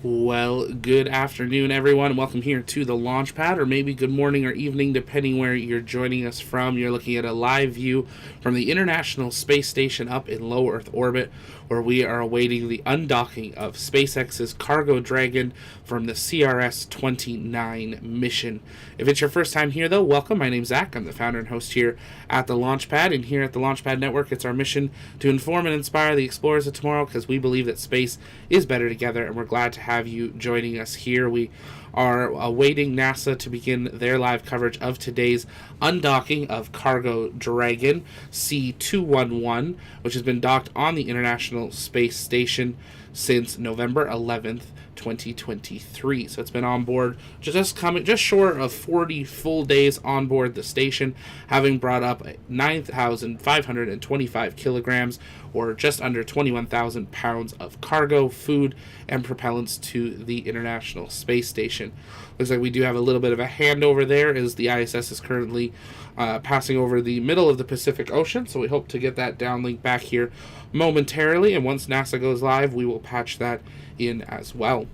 Well, good afternoon, everyone. Welcome here to the launch pad, or maybe good morning or evening, depending where you're joining us from. You're looking at a live view from the International Space Station up in low Earth orbit, where we are awaiting the undocking of SpaceX's Cargo Dragon from the CRS-29 mission. If it's your first time here, though, welcome. My name's Zach. I'm the founder and host here at the Launch Pad, and here at the Launch Pad Network, it's our mission to inform and inspire the explorers of tomorrow, because we believe that space is better together, and we're glad to have you joining us here. We are awaiting NASA to begin their live coverage of today's undocking of Cargo Dragon C211, which has been docked on the International Space Station since November 11th, 2023. So it's been on board just short of 40 full days on board the station, having brought up 9,525 kilograms, or just under 21,000 pounds of cargo, food, and propellants to the International Space Station. Looks like we do have a little bit of a handover there, as the ISS is currently passing over the middle of the Pacific Ocean, so we hope to get that downlink back here momentarily, and once NASA goes live, we will patch that in as well.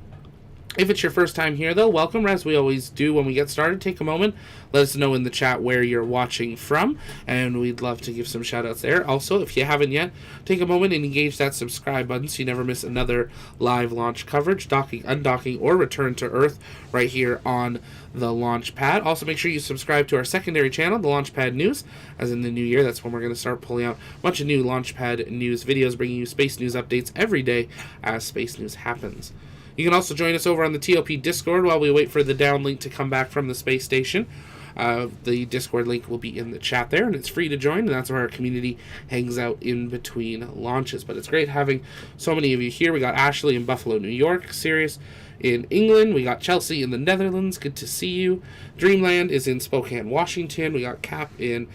If it's your first time here, though, welcome. As we always do when we get started, take a moment, let us know in the chat where you're watching from, and we'd love to give some shout outs there. Also, if you haven't yet, take a moment and engage that subscribe button so you never miss another live launch coverage, docking, undocking, or return to Earth right here on the Launch Pad. Also, make sure you subscribe to our secondary channel, the Launch Pad News, as in the new year. That's when we're going to start pulling out a bunch of new Launch Pad News videos, bringing you space news updates every day as space news happens. You can also join us over on the TLP Discord while we wait for the downlink to come back from the space station. The Discord link will be in the chat there, and it's free to join, and that's where our community hangs out in between launches. But it's great having so many of you here. We got Ashley in Buffalo, New York, Sirius in England, we got Chelsea in the Netherlands, good to see you. Dreamland is in Spokane, Washington, we got Cap in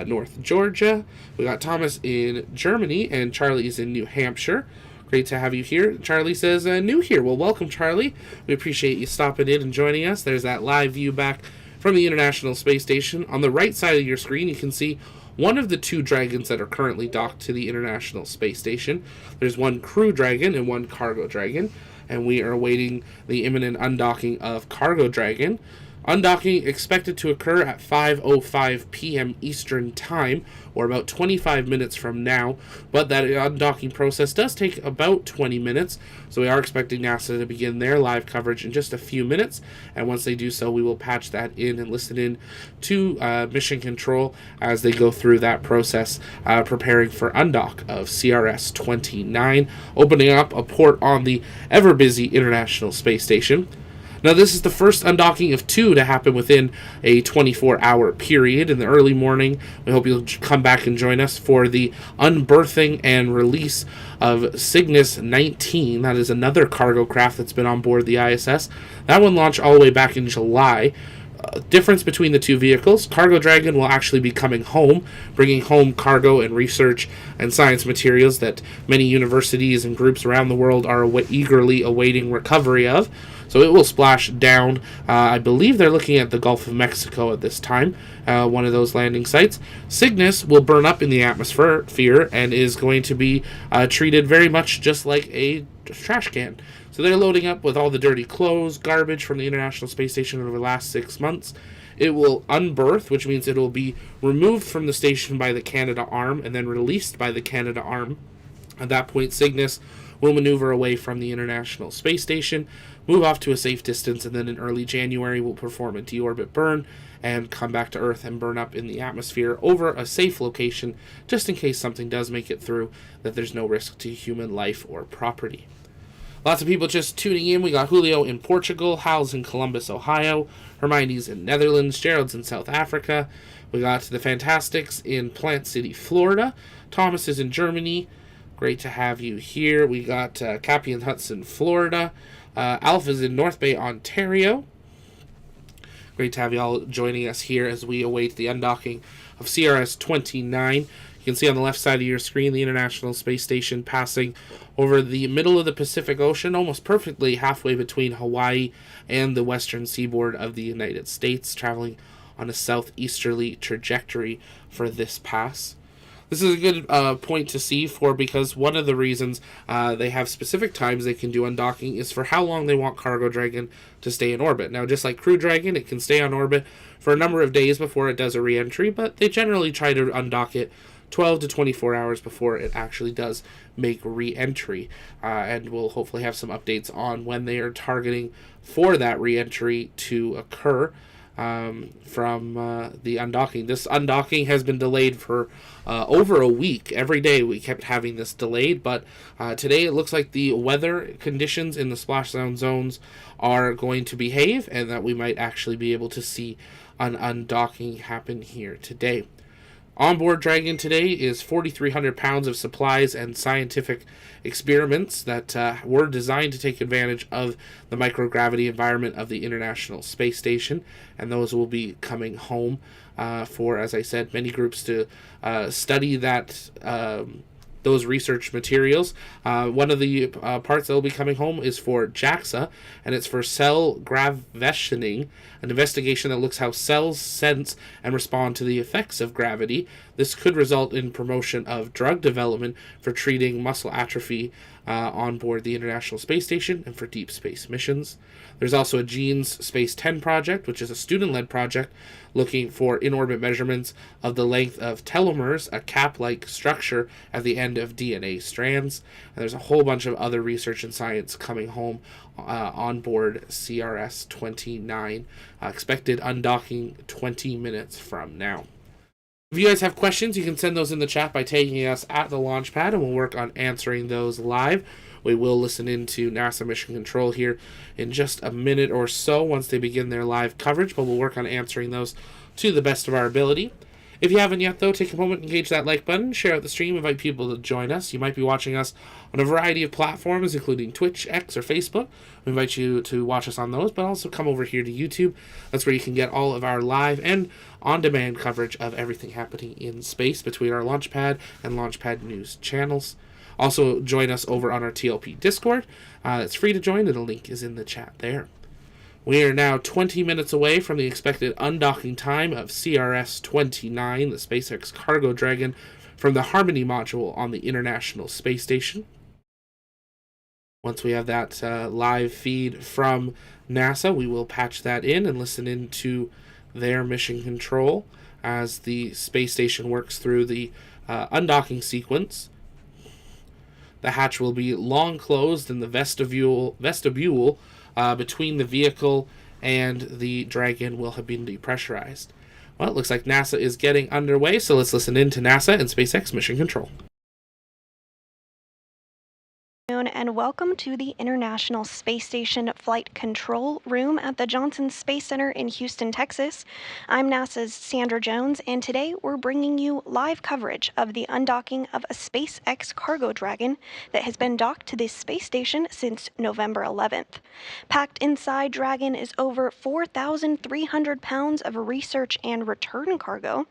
North Georgia, we got Thomas in Germany, and Charlie is in New Hampshire. Great to have you here. Charlie says, new here. Well, welcome, Charlie. We appreciate you stopping in and joining us. There's that live view back from the International Space Station. On the right side of your screen, you can see one of the two Dragons that are currently docked to the International Space Station. There's one Crew Dragon and one Cargo Dragon, and we are awaiting the imminent undocking of Cargo Dragon. Undocking expected to occur at 5:05 p.m. Eastern Time, or about 25 minutes from now, but that undocking process does take about 20 minutes, so we are expecting NASA to begin their live coverage in just a few minutes, and once they do so, we will patch that in and listen in to Mission Control as they go through that process, preparing for undock of CRS-29, opening up a port on the ever-busy International Space Station. Now, this is the first undocking of two to happen within a 24-hour period in the early morning. We hope you'll come back and join us for the unberthing and release of Cygnus 19. That is another cargo craft that's been on board the ISS. That one launched all the way back in July. Difference between the two vehicles: Cargo Dragon will actually be coming home, bringing home cargo and research and science materials that many universities and groups around the world are eagerly awaiting recovery of. So it will splash down. I believe they're looking at the Gulf of Mexico at this time, one of those landing sites. Cygnus will burn up in the atmosphere and is going to be treated very much just like a trash can. So they're loading up with all the dirty clothes, garbage from the International Space Station over the last 6 months. It will unberth, which means it will be removed from the station by the Canadarm and then released by the Canadarm. At that point, Cygnus will maneuver away from the International Space Station, move off to a safe distance, and then in early January will perform a deorbit burn and come back to Earth and burn up in the atmosphere over a safe location, just in case something does make it through, that there's no risk to human life or property. Lots of people just tuning in. We got Julio in Portugal, Hal's in Columbus, Ohio, Hermione's in Netherlands, Gerald's in South Africa. We got the Fantastics in Plant City, Florida. Thomas is in Germany. Great to have you here. We got Cappy and Hudson, Florida. Alpha's in North Bay, Ontario. Great to have you all joining us here as we await the undocking of CRS-29. You can see on the left side of your screen the International Space Station passing over the middle of the Pacific Ocean, almost perfectly halfway between Hawaii and the western seaboard of the United States, traveling on a southeasterly trajectory for this pass. This is a good point to see for, because one of the reasons they have specific times they can do undocking is for how long they want Cargo Dragon to stay in orbit. Now, just like Crew Dragon, it can stay on orbit for a number of days before it does a re-entry, but they generally try to undock it 12 to 24 hours before it actually does make re-entry. And we'll hopefully have some updates on when they are targeting for that re-entry to occur from the undocking. This undocking has been delayed for over a week. Every day we kept having this delayed, but today it looks like the weather conditions in the splashdown zones are going to behave, and that we might actually be able to see an undocking happen here today. Onboard Dragon today is 4,300 pounds of supplies and scientific experiments that were designed to take advantage of the microgravity environment of the International Space Station, and those will be coming home for, as I said, many groups to study that those research materials. One of the parts that will be coming home is for JAXA, and it's for cell gravitioning, an investigation that looks how cells sense and respond to the effects of gravity. This could result in promotion of drug development for treating muscle atrophy on board the International Space Station and for deep space missions. There's also a Genes Space 10 project, which is a student-led project looking for in-orbit measurements of the length of telomeres, a cap-like structure at the end of DNA strands. And there's a whole bunch of other research and science coming home on board CRS-29, expected undocking 20 minutes from now. If you guys have questions, you can send those in the chat by tagging us at the launch pad, and we'll work on answering those live. We will listen into NASA Mission Control here in just a minute or so once they begin their live coverage, but we'll work on answering those to the best of our ability. If you haven't yet, though, take a moment and engage that like button, share out the stream, invite people to join us. You might be watching us on a variety of platforms, including Twitch, X, or Facebook. We invite you to watch us on those, but also come over here to YouTube. That's where you can get all of our live and on-demand coverage of everything happening in space between our Launchpad and Launchpad News channels. Also, join us over on our TLP Discord. It's free to join, and the link is in the chat there. We are now 20 minutes away from the expected undocking time of CRS-29, the SpaceX Cargo Dragon, from the Harmony module on the International Space Station. Once we have that live feed from NASA, we will patch that in and listen into their mission control as the space station works through the undocking sequence. The hatch will be long closed, and the vestibule between the vehicle and the Dragon will have been depressurized. Well, it looks like NASA is getting underway, so let's listen in to NASA and SpaceX Mission Control. And welcome to the International Space Station Flight Control Room at the Johnson Space Center in Houston, Texas. I'm NASA's Sandra Jones, and today we're bringing you live coverage of the undocking of a SpaceX Cargo Dragon that has been docked to this space station since November 11th. Packed inside Dragon is over 4,300 pounds of research and return cargo.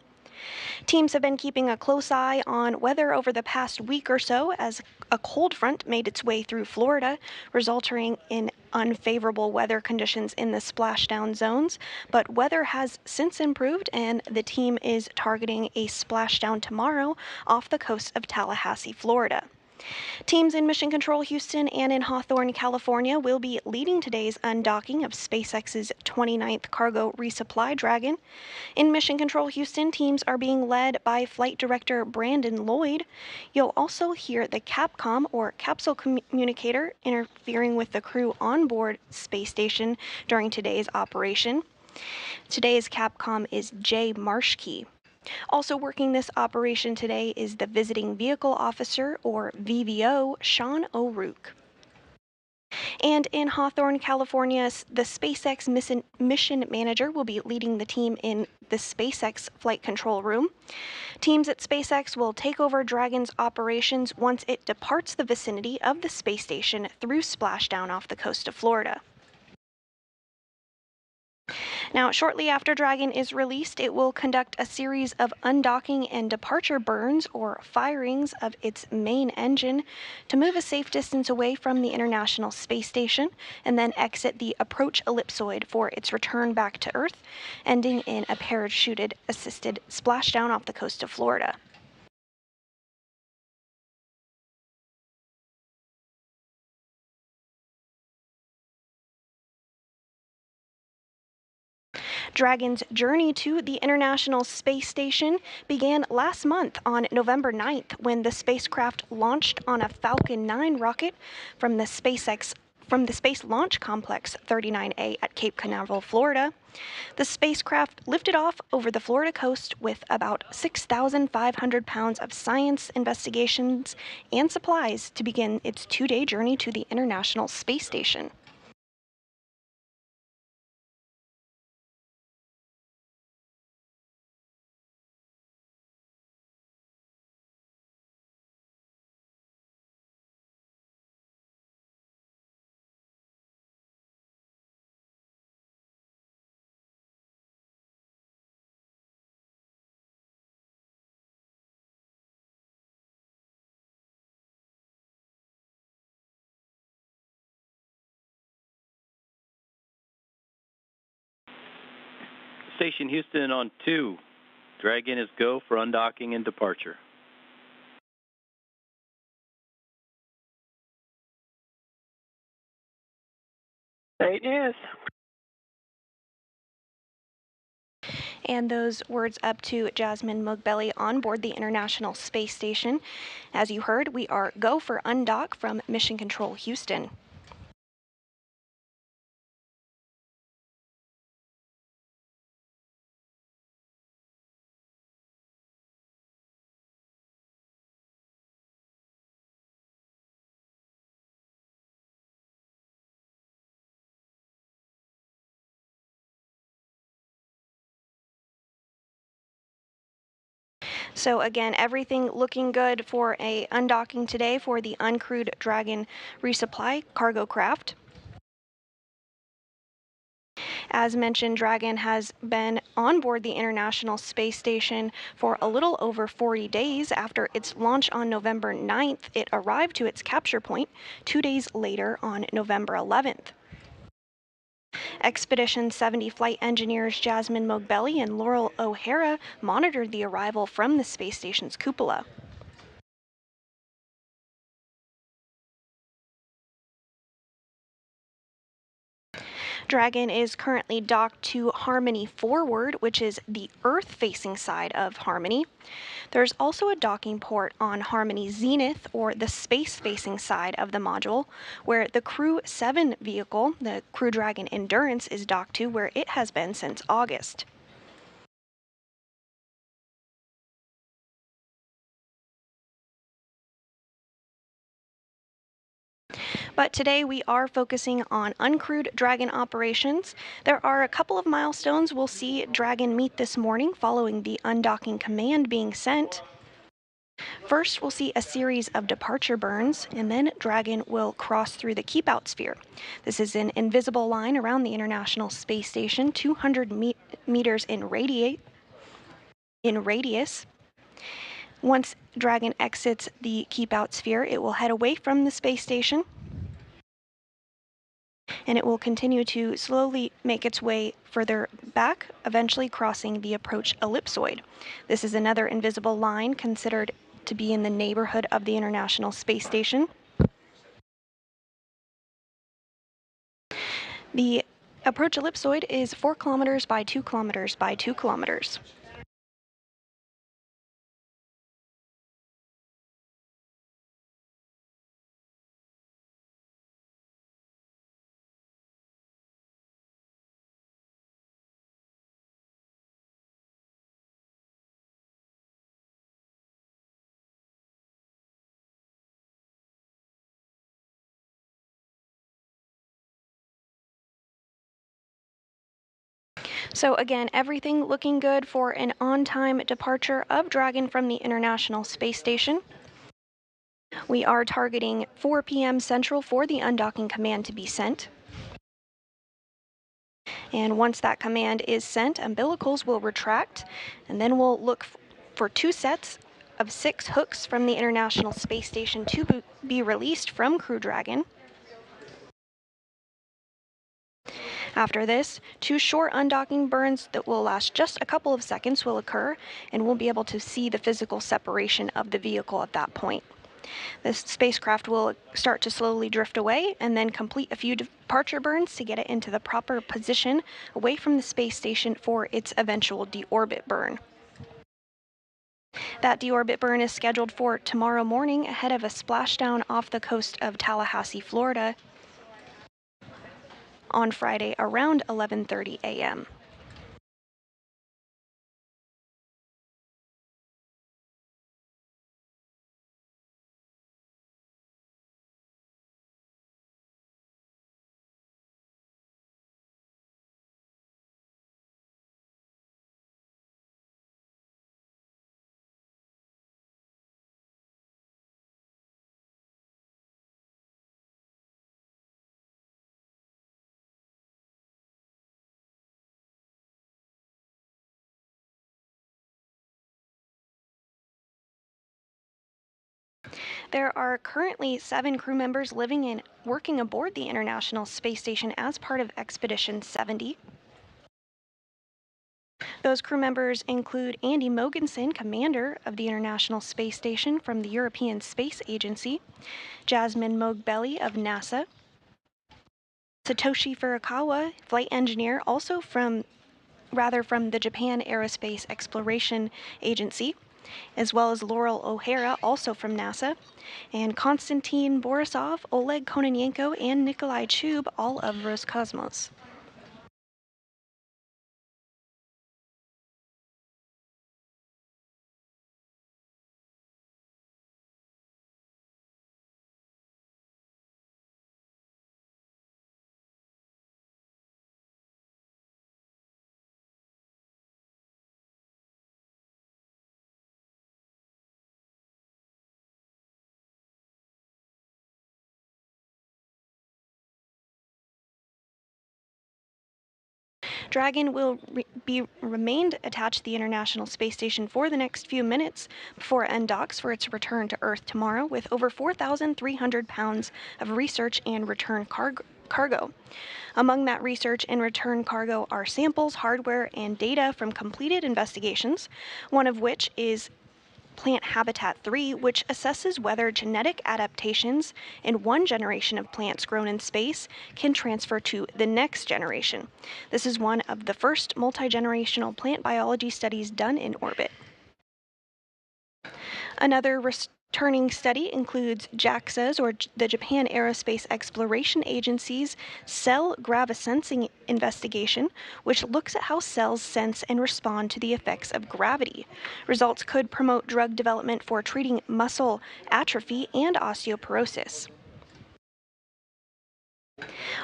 Teams have been keeping a close eye on weather over the past week or so as a cold front made its way through Florida, resulting in unfavorable weather conditions in the splashdown zones. But weather has since improved, and the team is targeting a splashdown tomorrow off the coast of Tallahassee, Florida. Teams in Mission Control Houston and in Hawthorne, California will be leading today's undocking of SpaceX's 29th Cargo Resupply Dragon. In Mission Control Houston, teams are being led by Flight Director Brandon Lloyd. You'll also hear the Capcom, or capsule communicator, interfering with the crew on board space station during today's operation. Today's Capcom is Jay Marshkey. Also working this operation today is the Visiting Vehicle Officer, or VVO, Sean O'Rourke. And in Hawthorne, California, the SpaceX Mission Manager will be leading the team in the SpaceX Flight Control Room. Teams at SpaceX will take over Dragon's operations once it departs the vicinity of the space station through splashdown off the coast of Florida. Now, shortly after Dragon is released, it will conduct a series of undocking and departure burns, or firings, of its main engine to move a safe distance away from the International Space Station, and then exit the approach ellipsoid for its return back to Earth, ending in a parachuted assisted splashdown off the coast of Florida. Dragon's journey to the International Space Station began last month on November 9th when the spacecraft launched on a Falcon 9 rocket from the Space Launch Complex 39A at Cape Canaveral, Florida. The spacecraft lifted off over the Florida coast with about 6,500 pounds of science, investigations, and supplies to begin its 2-day journey to the International Space Station. Station Houston on 2. Dragon is go for undocking and departure. Great news. And those words up to Jasmine Mogbelli on board the International Space Station. As you heard, we are go for undock from Mission Control Houston. So again, everything looking good for a undocking today for the uncrewed Dragon resupply cargo craft. As mentioned, Dragon has been on board the International Space Station for a little over 40 days. After its launch on November 9th, it arrived to its capture point 2 days later on November 11th. Expedition 70 flight engineers Jasmine Mogbelli and Laurel O'Hara monitored the arrival from the space station's cupola. Dragon is currently docked to Harmony Forward, which is the Earth-facing side of Harmony. There's also a docking port on Harmony Zenith, or the space-facing side of the module, where the Crew 7 vehicle, the Crew Dragon Endurance, is docked to, where it has been since August. But today we are focusing on uncrewed Dragon operations. There are a couple of milestones we'll see Dragon meet this morning following the undocking command being sent. First, we'll see a series of departure burns, and then Dragon will cross through the keep-out sphere. This is an invisible line around the International Space Station, 200 meters in radius. Once Dragon exits the keep-out sphere, it will head away from the space station, and it will continue to slowly make its way further back, eventually crossing the approach ellipsoid. This is another invisible line considered to be in the neighborhood of the International Space Station. The approach ellipsoid is 4 kilometers by 2 kilometers by 2 kilometers. So again, everything looking good for an on-time departure of Dragon from the International Space Station. We are targeting 4 p.m. Central for the undocking command to be sent. And once that command is sent, umbilicals will retract, and then we'll look for 2 sets of 6 hooks from the International Space Station to be released from Crew Dragon. After this, 2 short undocking burns that will last just a couple of seconds will occur, and we'll be able to see the physical separation of the vehicle at that point. This spacecraft will start to slowly drift away and then complete a few departure burns to get it into the proper position away from the space station for its eventual deorbit burn. That deorbit burn is scheduled for tomorrow morning ahead of a splashdown off the coast of Tallahassee, Florida on Friday around 11:30 a.m. There are currently 7 crew members living and working aboard the International Space Station as part of Expedition 70. Those crew members include Andy Mogensen, commander of the International Space Station from the European Space Agency, Jasmine Mogbelli of NASA, Satoshi Furukawa, flight engineer, also from the Japan Aerospace Exploration Agency, as well as Laurel O'Hara, also from NASA, and Konstantin Borisov, Oleg Kononenko, and Nikolai Chub, all of Roscosmos. Dragon will be remained attached to the International Space Station for the next few minutes before it undocks for its return to Earth tomorrow with over 4,300 pounds of research and return cargo. Among that research and return cargo are samples, hardware, and data from completed investigations, one of which is Plant Habitat 3, which assesses whether genetic adaptations in one generation of plants grown in space can transfer to the next generation. This is one of the first multi-generational plant biology studies done in orbit. Another returning study includes JAXA's, or the Japan Aerospace Exploration Agency's, cell gravesensing investigation, which looks at how cells sense and respond to the effects of gravity. Results could promote drug development for treating muscle atrophy and osteoporosis.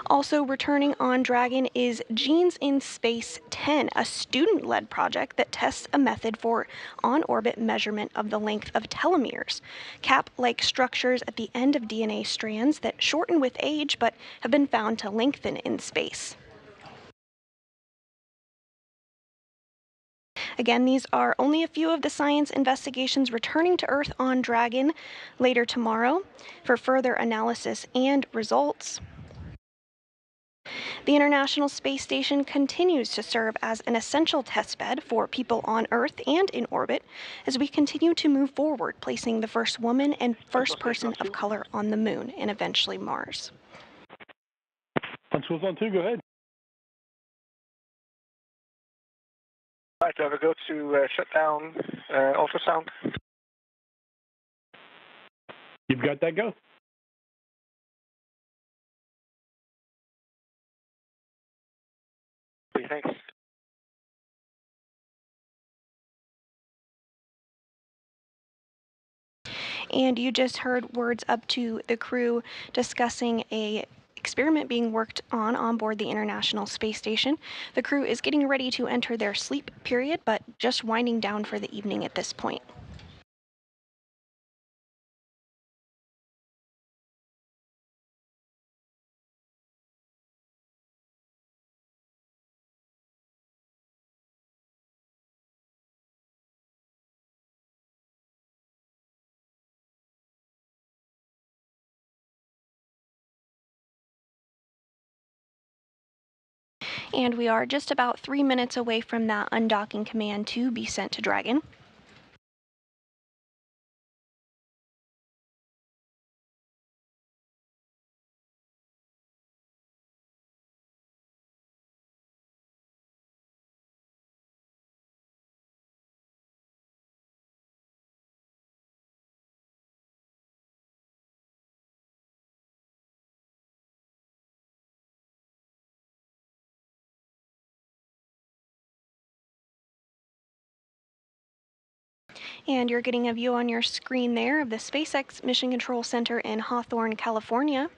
Also returning on Dragon is Genes in Space 10, a student-led project that tests a method for on-orbit measurement of the length of telomeres, cap-like structures at the end of DNA strands that shorten with age but have been found to lengthen in space. Again, these are only a few of the science investigations returning to Earth on Dragon later tomorrow for further analysis and results. The International Space Station continues to serve as an essential testbed for people on Earth and in orbit as we continue to move forward, placing the first woman and first person of color on the Moon and eventually Mars. On schools on 2, go ahead. All right, so we go to shut down ultrasound. You've got that, go. Thanks. And you just heard words up to the crew discussing a experiment being worked on board the International Space Station. The crew is getting ready to enter their sleep period, but just winding down for the evening at this point. And we are just about 3 minutes away from that undocking command to be sent to Dragon. And you're getting a view on your screen there of the SpaceX Mission Control Center in Hawthorne, California.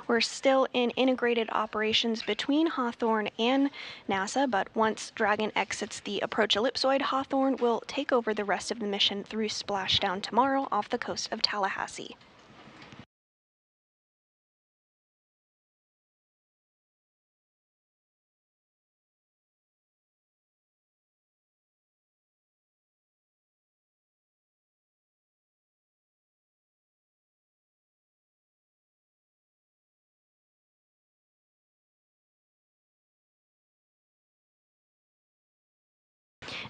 We're still in integrated operations between Hawthorne and NASA, but once Dragon exits the approach ellipsoid, Hawthorne will take over the rest of the mission through splashdown tomorrow off the coast of Tallahassee.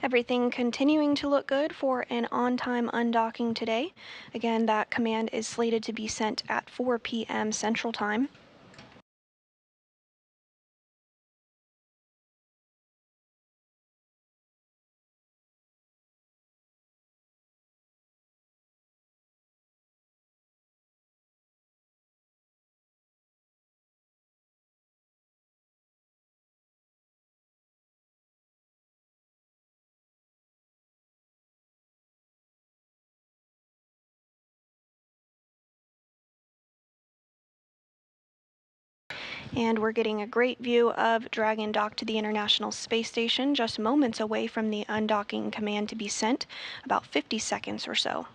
Everything continuing to look good for an on-time undocking today. Again, that command is slated to be sent at 4 p.m. Central Time. And we're getting a great view of Dragon docked to the International Space Station, just moments away from the undocking command to be sent, about 50 seconds or so.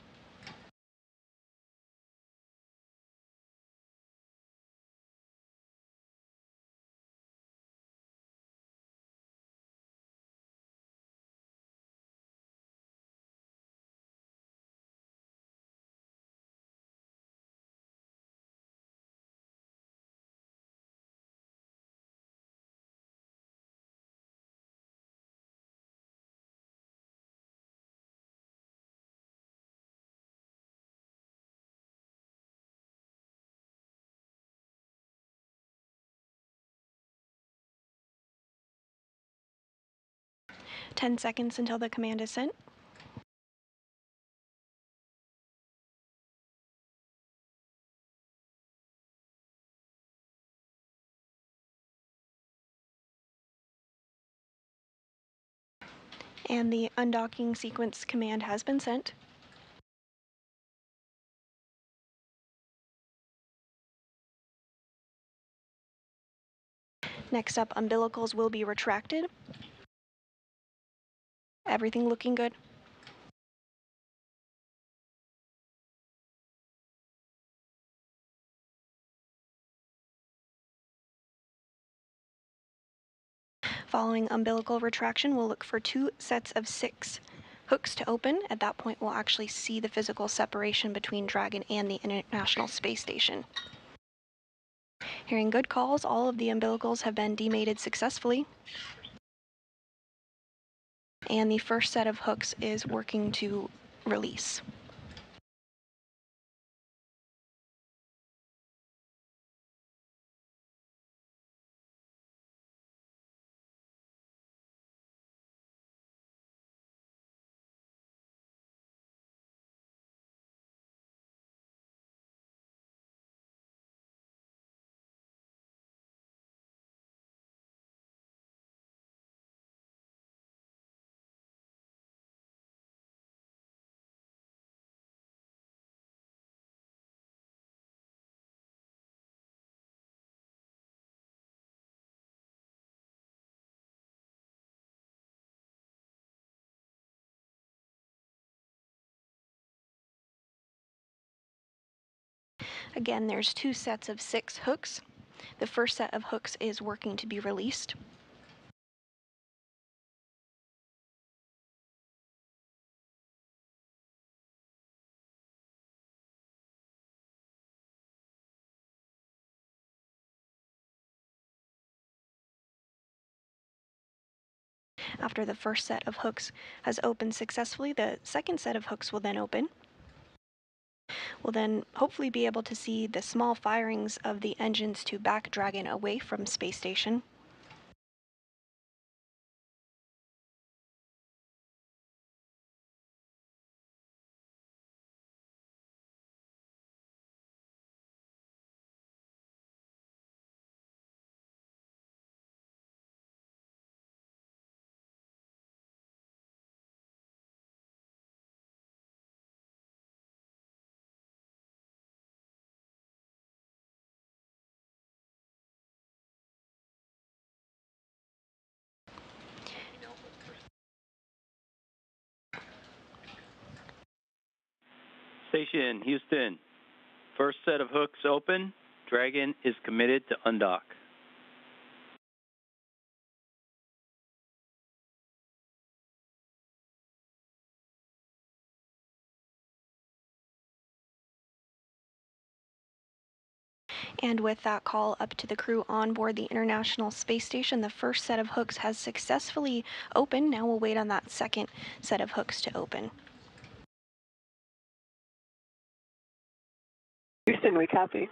Ten seconds until the command is sent. And the undocking sequence command has been sent. Next up, umbilicals will be retracted. Everything looking good. Following umbilical retraction, we'll look for 2 sets of 6 hooks to open. At that point, we'll actually see the physical separation between Dragon and the International Space Station. Hearing good calls, all of the umbilicals have been demated successfully. And the first set of hooks is working to release. Again, there's 2 sets of 6 hooks. The first set of hooks is working to be released. After the first set of hooks has opened successfully, the second set of hooks will then open. We'll then hopefully be able to see the small firings of the engines to back Dragon away from space station. Station Houston, first set of hooks open. Dragon is committed to undock. And with that call up to the crew on board the International Space Station, the first set of hooks has successfully opened. Now we'll wait on that second set of hooks to open. Houston, we copy.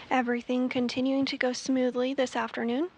Everything continuing to go smoothly this afternoon.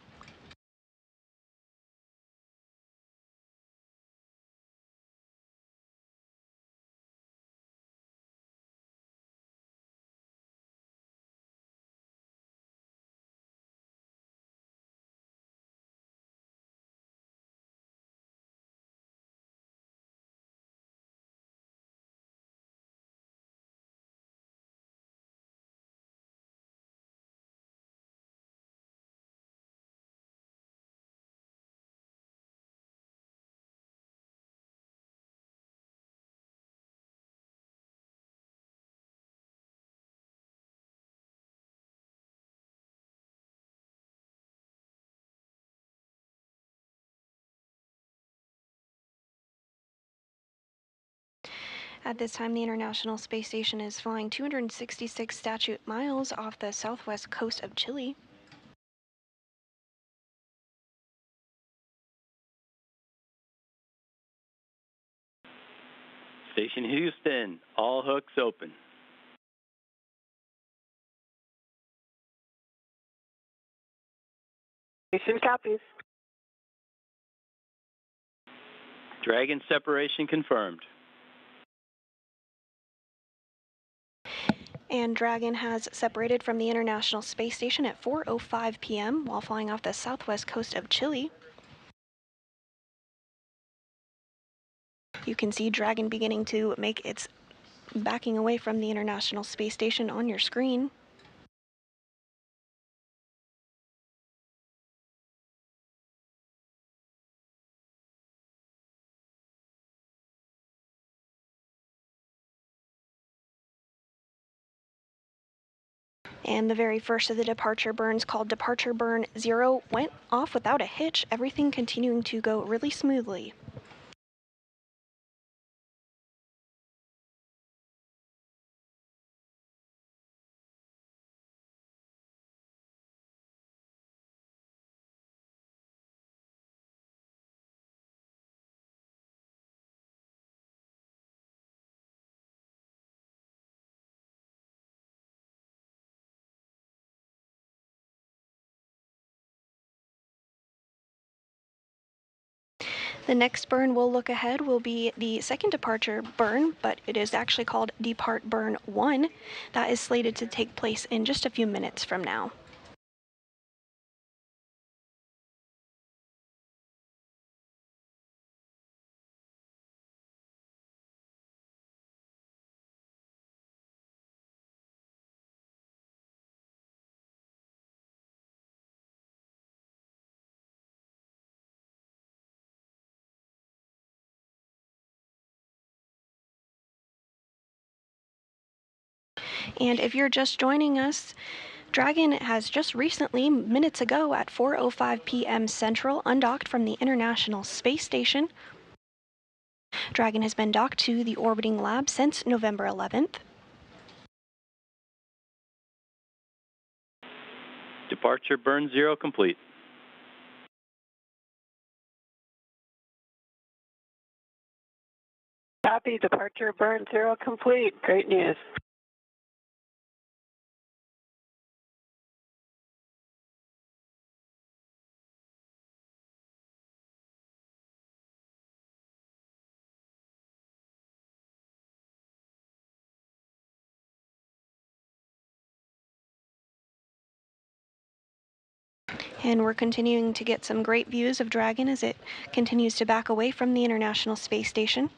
At this time, the International Space Station is flying 266 statute miles off the southwest coast of Chile. Station Houston, all hooks open. Houston copies. Dragon separation confirmed. And Dragon has separated from the International Space Station at 4:05 p.m. while flying off the southwest coast of Chile. You can see Dragon beginning to make its backing away from the International Space Station on your screen. And the very first of the departure burns, called Departure Burn 0, went off without a hitch, everything continuing to go really smoothly. The next burn we'll look ahead will be the second departure burn, but it is actually called Depart Burn 1. That is slated to take place in just a few minutes from now. And if you're just joining us, Dragon has just recently, minutes ago at 4:05 p.m. Central, undocked from the International Space Station. Dragon has been docked to the orbiting lab since November 11th. Departure burn 0 complete. Copy. Departure burn 0 complete. Great news. And we're continuing to get some great views of Dragon as it continues to back away from the International Space Station.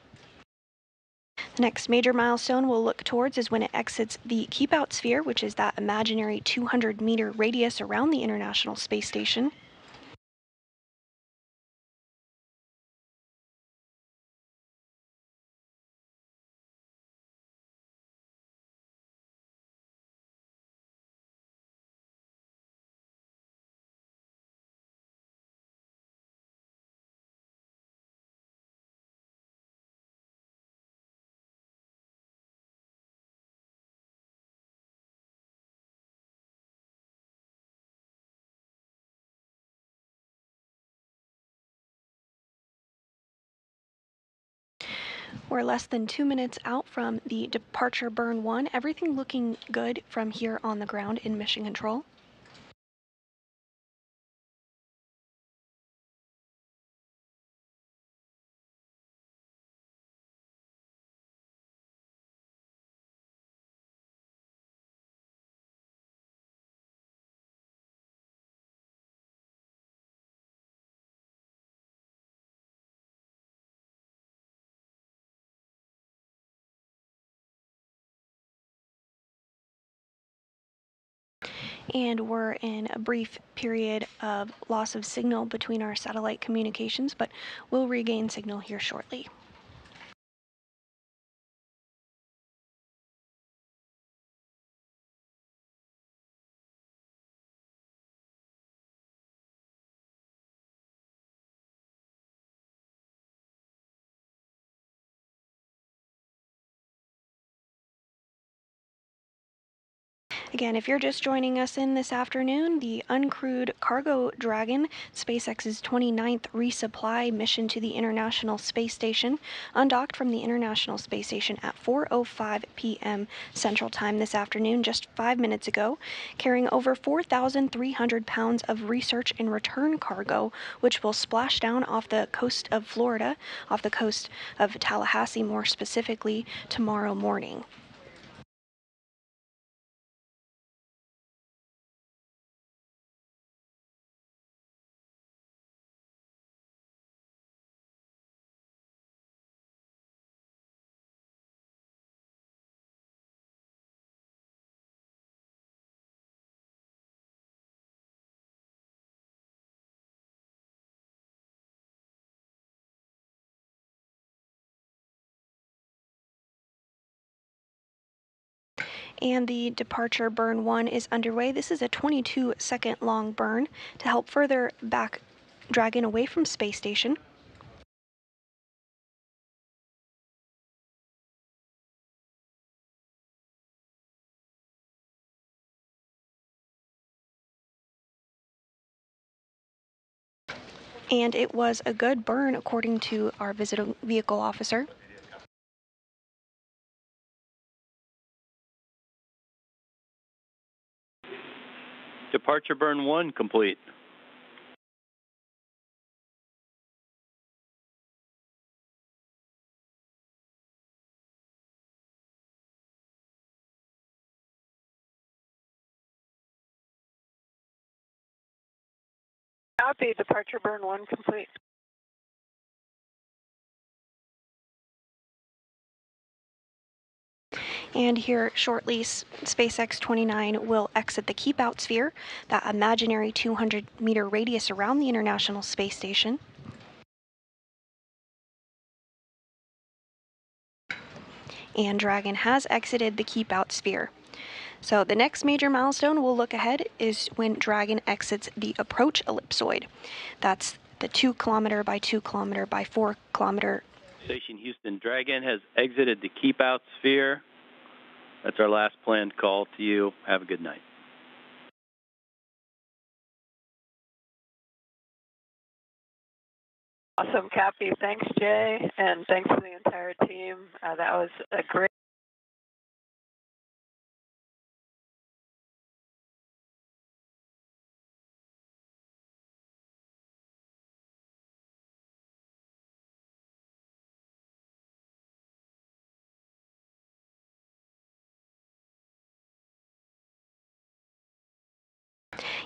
The next major milestone we'll look towards is when it exits the Keep Out Sphere, which is that imaginary 200-meter radius around the International Space Station. We're less than 2 minutes out from the departure burn 1. Everything looking good from here on the ground in mission control. And we're in a brief period of loss of signal between our satellite communications, but we'll regain signal here shortly. Again, if you're just joining us in this afternoon, the uncrewed Cargo Dragon, SpaceX's 29th resupply mission to the International Space Station, undocked from the International Space Station at 4:05 p.m. Central Time this afternoon, just 5 minutes ago, carrying over 4,300 pounds of research and return cargo, which will splash down off the coast of Florida, off the coast of Tallahassee more specifically, tomorrow morning. And the departure burn 1 is underway. This is a 22-second long burn to help further back Dragon away from space station. And it was a good burn according to our vehicle officer. Departure burn 1 complete. Copy. Departure burn 1 complete. And here shortly, SpaceX 29 will exit the Keep Out Sphere, that imaginary 200-meter radius around the International Space Station. And Dragon has exited the Keep Out Sphere. So the next major milestone we'll look ahead is when Dragon exits the approach ellipsoid. That's the 2 kilometer by 2 kilometer by 4 kilometer. Station Houston, Dragon has exited the Keep Out Sphere. That's our last planned call to you. Have a good night. Awesome, copy. Thanks, Jay, and thanks to the entire team. That was a great.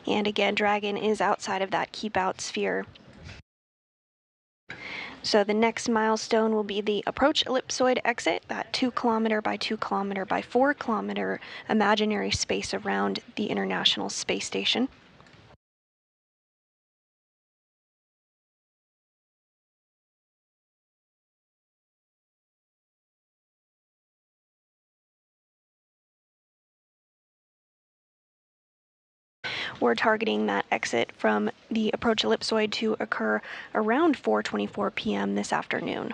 And again, Dragon is outside of that keep out sphere. So the next milestone will be the approach ellipsoid exit, that 2 kilometer by 2 kilometer by 4 kilometer imaginary space around the International Space Station. We're targeting that exit from the approach ellipsoid to occur around 4:24 p.m. this afternoon.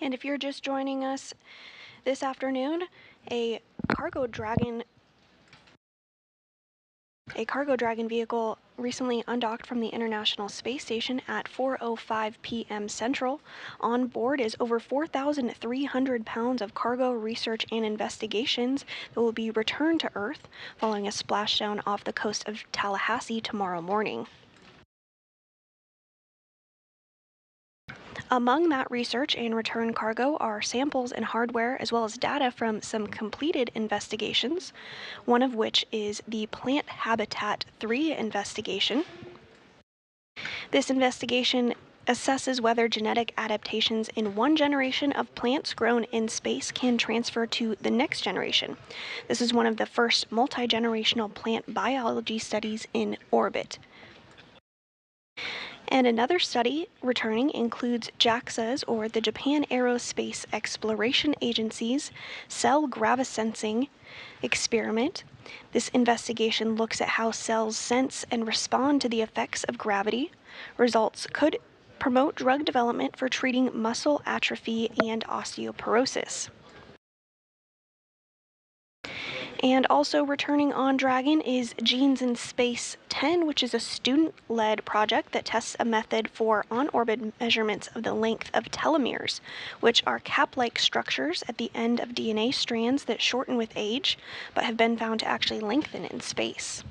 And if you're just joining us this afternoon, a Cargo Dragon vehicle recently undocked from the International Space Station at 4:05 p.m. Central. On board is over 4,300 pounds of cargo, research, and investigations that will be returned to Earth following a splashdown off the coast of Tallahassee tomorrow morning. Among that research and return cargo are samples and hardware, as well as data from some completed investigations, one of which is the Plant Habitat 3 investigation. This investigation assesses whether genetic adaptations in one generation of plants grown in space can transfer to the next generation. This is one of the first multi-generational plant biology studies in orbit. And another study returning includes JAXA's, or the Japan Aerospace Exploration Agency's, cell gravasensing experiment. This investigation looks at how cells sense and respond to the effects of gravity. Results could promote drug development for treating muscle atrophy and osteoporosis. And also returning on Dragon is Genes in Space 10, which is a student-led project that tests a method for on-orbit measurements of the length of telomeres, which are cap-like structures at the end of DNA strands that shorten with age, but have been found to actually lengthen in space.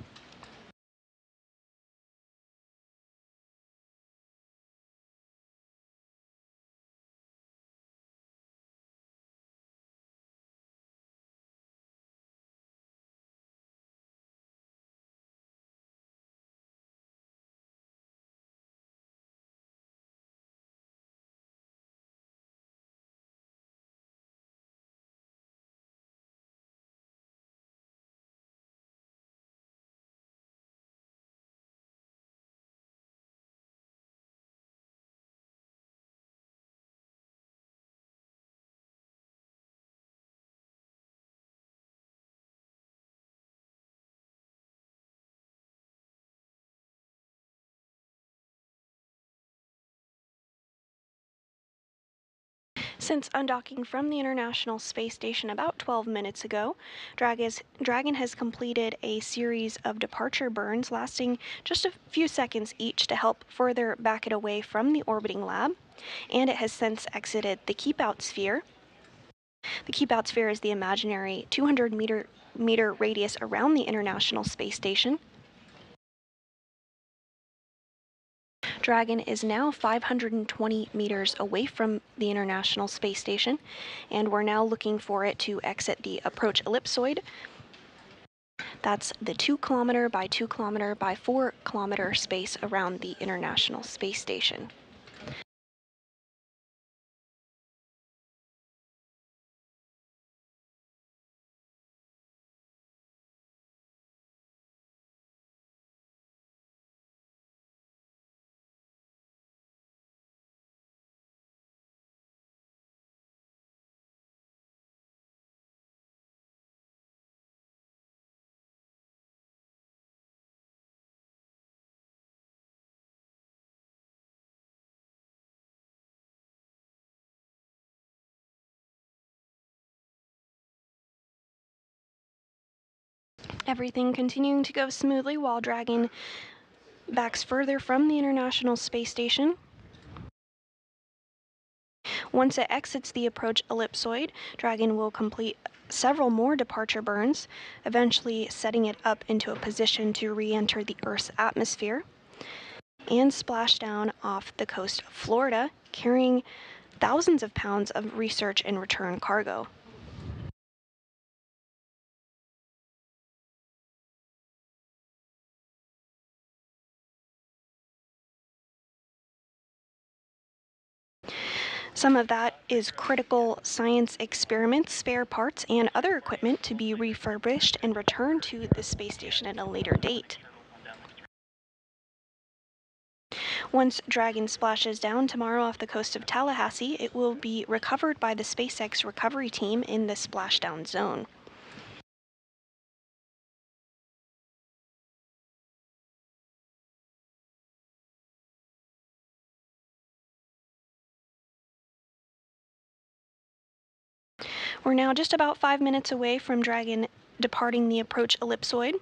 Since undocking from the International Space Station about 12 minutes ago, Dragon has completed a series of departure burns lasting just a few seconds each to help further back it away from the orbiting lab, and it has since exited the keep-out sphere. The keep-out sphere is the imaginary 200-meter radius around the International Space Station. Dragon is now 520 meters away from the International Space Station, and we're now looking for it to exit the approach ellipsoid. That's the 2 kilometer by 2 kilometer by 4 kilometer space around the International Space Station. Everything continuing to go smoothly while Dragon backs further from the International Space Station. Once it exits the approach ellipsoid, Dragon will complete several more departure burns, eventually setting it up into a position to re-enter the Earth's atmosphere and splash down off the coast of Florida, carrying thousands of pounds of research and return cargo. Some of that is critical science experiments, spare parts, and other equipment to be refurbished and returned to the space station at a later date. Once Dragon splashes down tomorrow off the coast of Tallahassee, it will be recovered by the SpaceX recovery team in the splashdown zone. We're now just about 5 minutes away from Dragon departing the approach ellipsoid,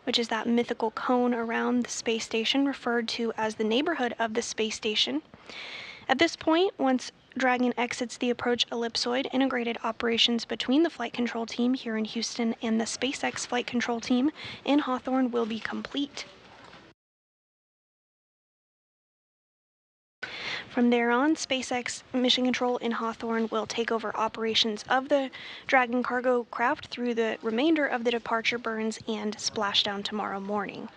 which is that mythical cone around the space station referred to as the neighborhood of the space station. At this point, once Dragon exits the approach ellipsoid, integrated operations between the flight control team here in Houston and the SpaceX flight control team in Hawthorne will be complete. From there on, SpaceX Mission Control in Hawthorne will take over operations of the Dragon cargo craft through the remainder of the departure burns and splashdown tomorrow morning.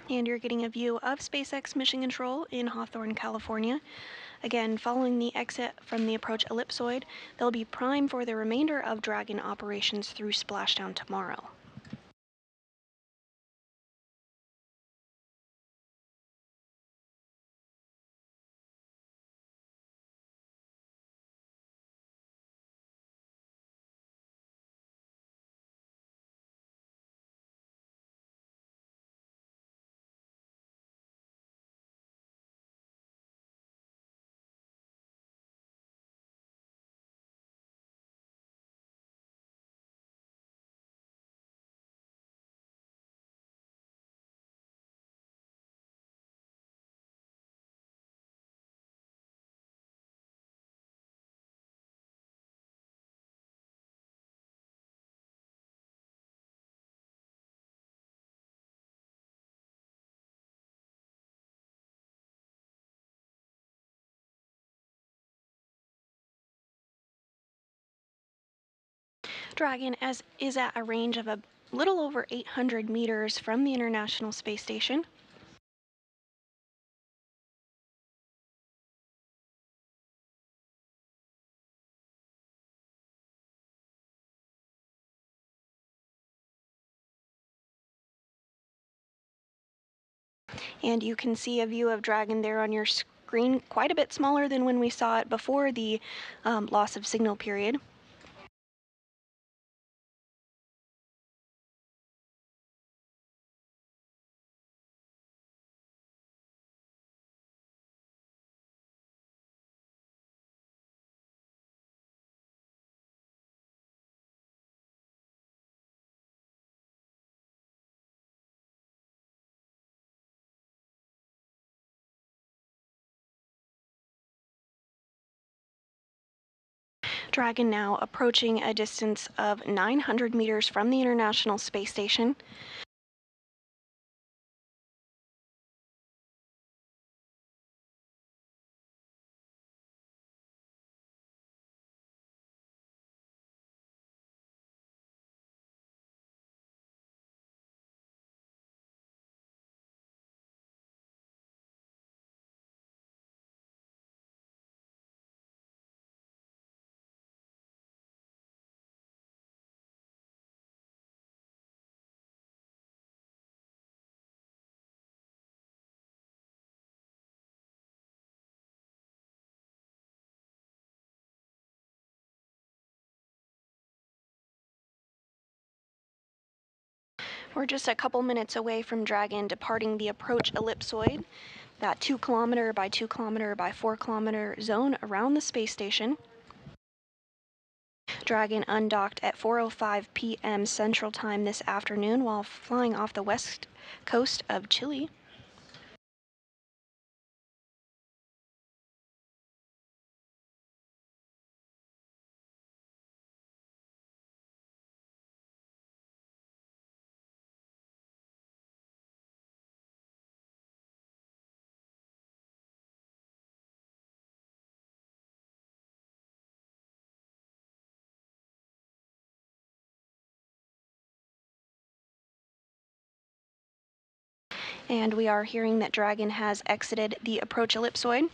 And you're getting a view of SpaceX Mission Control in Hawthorne, California. Again, following the exit from the approach ellipsoid, they'll be primed for the remainder of Dragon operations through splashdown tomorrow. Dragon is at a range of a little over 800 meters from the International Space Station. And you can see a view of Dragon there on your green, quite a bit smaller than when we saw it before the loss of signal period. Dragon now approaching a distance of 900 meters from the International Space Station. We're just a couple minutes away from Dragon departing the approach ellipsoid, that 2 kilometer by 2 kilometer by 4 kilometer zone around the space station. Dragon undocked at 4:05 p.m. Central Time this afternoon while flying off the west coast of Chile. And we are hearing that Dragon has exited the approach ellipsoid.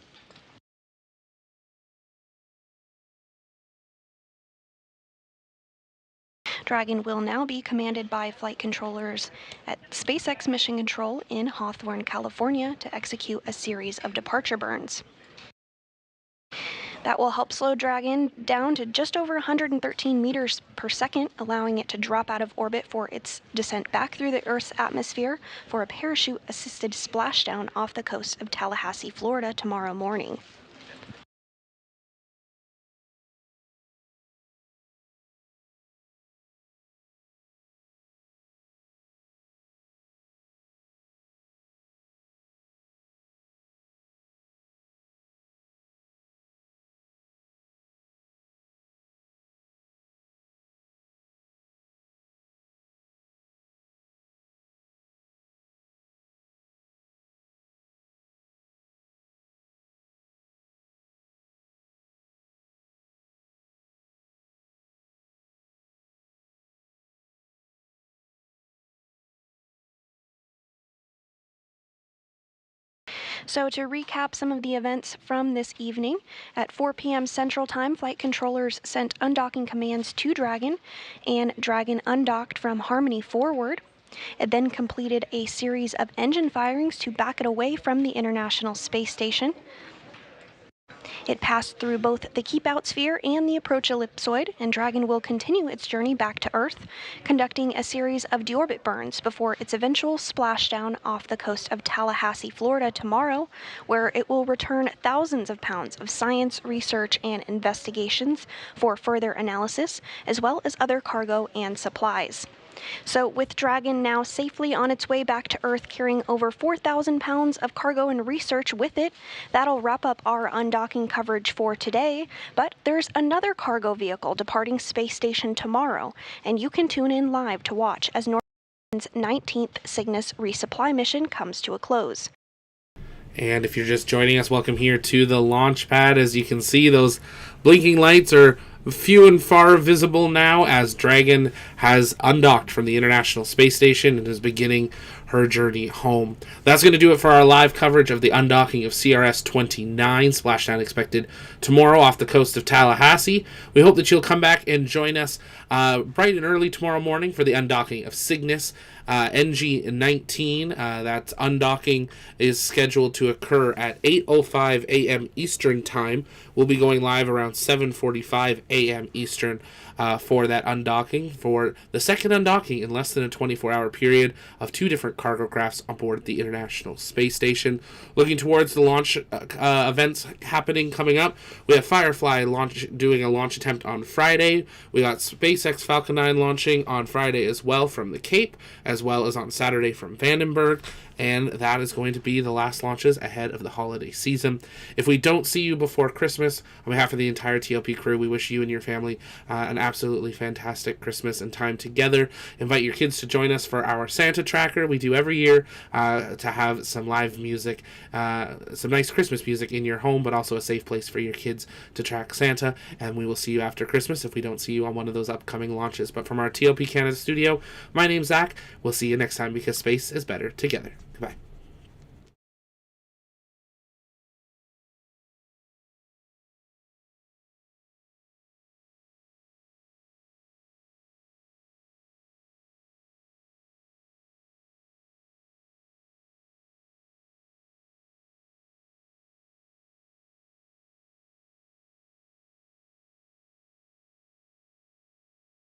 Dragon will now be commanded by flight controllers at SpaceX Mission Control in Hawthorne, California, to execute a series of departure burns. That will help slow Dragon down to just over 113 meters per second, allowing it to drop out of orbit for its descent back through the Earth's atmosphere for a parachute-assisted splashdown off the coast of Tallahassee, Florida tomorrow morning. So to recap some of the events from this evening, at 4 p.m. Central Time, flight controllers sent undocking commands to Dragon, and Dragon undocked from Harmony forward. It then completed a series of engine firings to back it away from the International Space Station. It passed through both the keep-out sphere and the approach ellipsoid, and Dragon will continue its journey back to Earth, conducting a series of deorbit burns before its eventual splashdown off the coast of Tallahassee, Florida tomorrow, where it will return thousands of pounds of science, research, and investigations for further analysis, as well as other cargo and supplies. So with Dragon now safely on its way back to Earth, carrying over 4,000 pounds of cargo and research with it, that'll wrap up our undocking coverage for today. But there's another cargo vehicle departing Space Station tomorrow, and you can tune in live to watch as North's 19th Cygnus resupply mission comes to a close. And if you're just joining us, welcome here to the launch pad. As you can see, those blinking lights are few and far visible now as Dragon has undocked from the International Space Station and is beginning her journey home. That's going to do it for our live coverage of the undocking of CRS-29, splashdown expected tomorrow off the coast of Tallahassee. We hope that you'll come back and join us bright and early tomorrow morning for the undocking of Cygnus. NG-19, that's undocking, is scheduled to occur at 8:05 a.m. Eastern Time. We'll be going live around 7:45 a.m. Eastern for that undocking, for the second undocking in less than a 24-hour period of 2 different cargo crafts aboard the International Space Station. Looking towards the launch events happening coming up, we have Firefly doing a launch attempt on Friday. We got SpaceX Falcon 9 launching on Friday as well from the Cape, as well as on Saturday from Vandenberg. And that is going to be the last launches ahead of the holiday season. If we don't see you before Christmas, on behalf of the entire TLP crew, we wish you and your family an absolutely fantastic Christmas and time together. Invite your kids to join us for our Santa Tracker we do every year to have some live music, some nice Christmas music in your home, but also a safe place for your kids to track Santa. And we will see you after Christmas if we don't see you on one of those upcoming launches. But from our TLP Canada studio, my name's Zach. We'll see you next time, because space is better together.